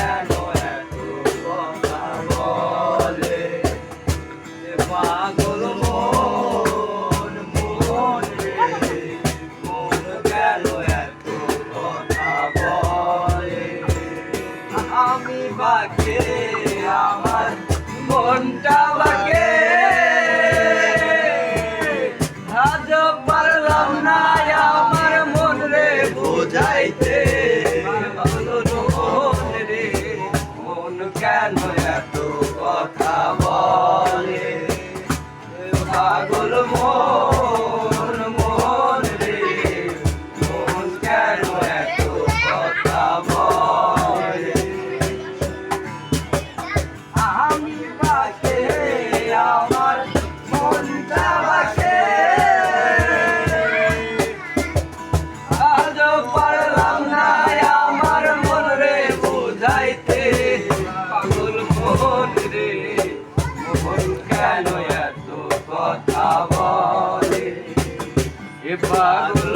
কেন এত কথা বলে পাগল মন মন রে মন কেন এত কথা বলে আমি বাকে আমার মনটা বাকে আজ পারলাম না আমার মন রে বুঝাইতে মন রে মন কেন এত কথা বলে পাগল মন মন রে মন কেন এত কথা বলে আমি বাকে আমার মনটা বাকে আজ পারলাম না আমার মন রে বুঝাইতে পাগল মন রে মন কেন এত কথা বলে এ পাগল